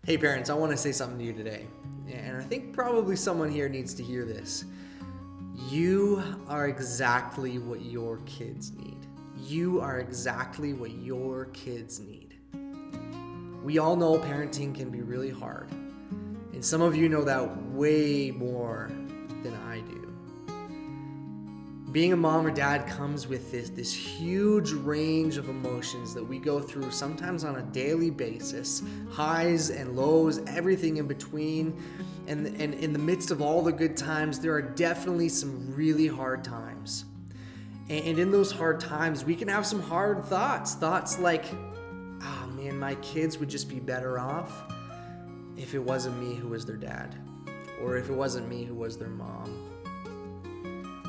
Hey parents, I want to say something to you today. And I think probably someone here needs to hear this. You are exactly what your kids need. You are exactly what your kids need. We all know parenting can be really hard. And some of you know that way more than I do. Being a mom or dad comes with this huge range of emotions that we go through sometimes on a daily basis, highs and lows, everything in between. And in the midst of all the good times, there are definitely some really hard times. And in those hard times, we can have some hard thoughts. Thoughts like, oh man, my kids would just be better off if it wasn't me who was their dad, or if it wasn't me who was their mom.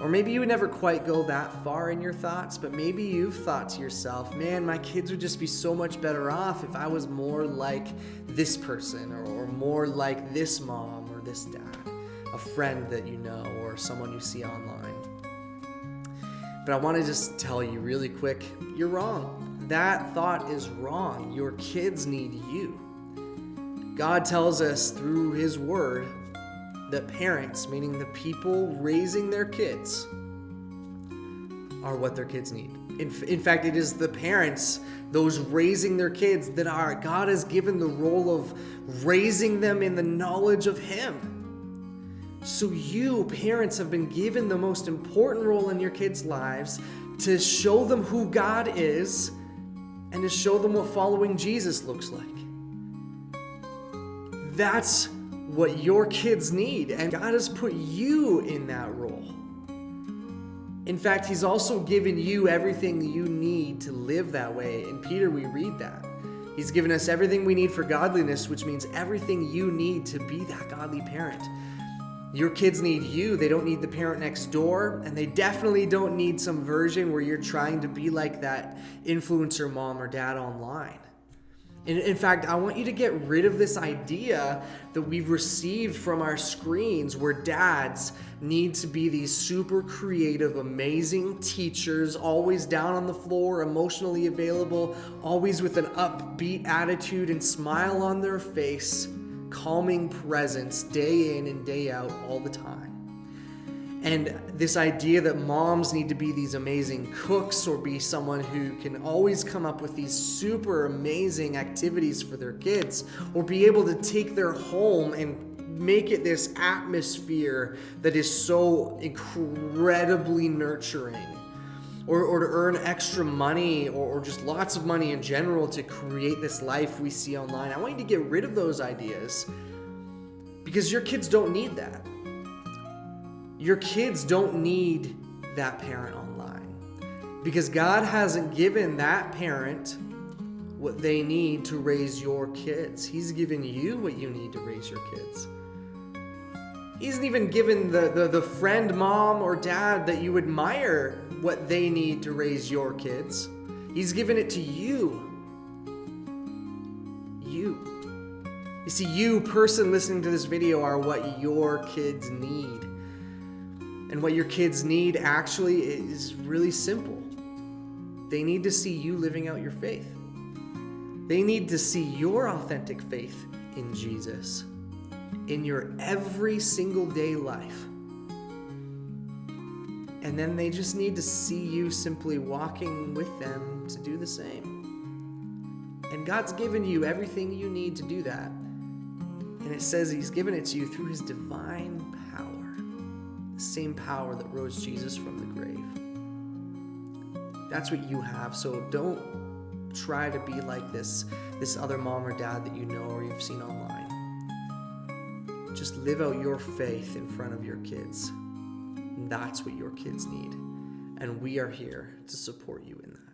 Or maybe you would never quite go that far in your thoughts, but maybe you've thought to yourself, man, my kids would just be so much better off if I was more like this person, or more like this mom or this dad, a friend that you know or someone you see online. But I want to just tell you really quick, you're wrong. That thought is wrong. Your kids need you. God tells us through His Word that parents, meaning the people raising their kids, are what their kids need. In fact, it is the parents, those raising their kids, that God has given the role of raising them in the knowledge of Him. So you, parents, have been given the most important role in your kids' lives to show them who God is and to show them what following Jesus looks like. That's what your kids need, and God has put you in that role. In fact, He's also given you everything you need to live that way. In Peter, we read that. He's given us everything we need for godliness, which means everything you need to be that godly parent. Your kids need you. They don't need the parent next door, and they definitely don't need some version where you're trying to be like that influencer mom or dad online. In fact, I want you to get rid of this idea that we've received from our screens where dads need to be these super creative, amazing teachers, always down on the floor, emotionally available, always with an upbeat attitude and smile on their face, calming presence day in and day out all the time. And this idea that moms need to be these amazing cooks or be someone who can always come up with these super amazing activities for their kids, or be able to take their home and make it this atmosphere that is so incredibly nurturing, or to earn extra money or just lots of money in general to create this life we see online. I want you to get rid of those ideas, because your kids don't need that. Your kids don't need that parent online, because God hasn't given that parent what they need to raise your kids. He's given you what you need to raise your kids. He hasn't even given the friend, mom, or dad that you admire what they need to raise your kids. He's given it to you. You see, you, person listening to this video, are what your kids need. And what your kids need actually is really simple. They need to see you living out your faith. They need to see your authentic faith in Jesus in your every single day life. And then they just need to see you simply walking with them to do the same. And God's given you everything you need to do that. And it says He's given it to you through His divine power. The same power that rose Jesus from the grave. That's what you have. So don't try to be like this other mom or dad that you know or you've seen online. Just live out your faith in front of your kids. That's what your kids need. And we are here to support you in that.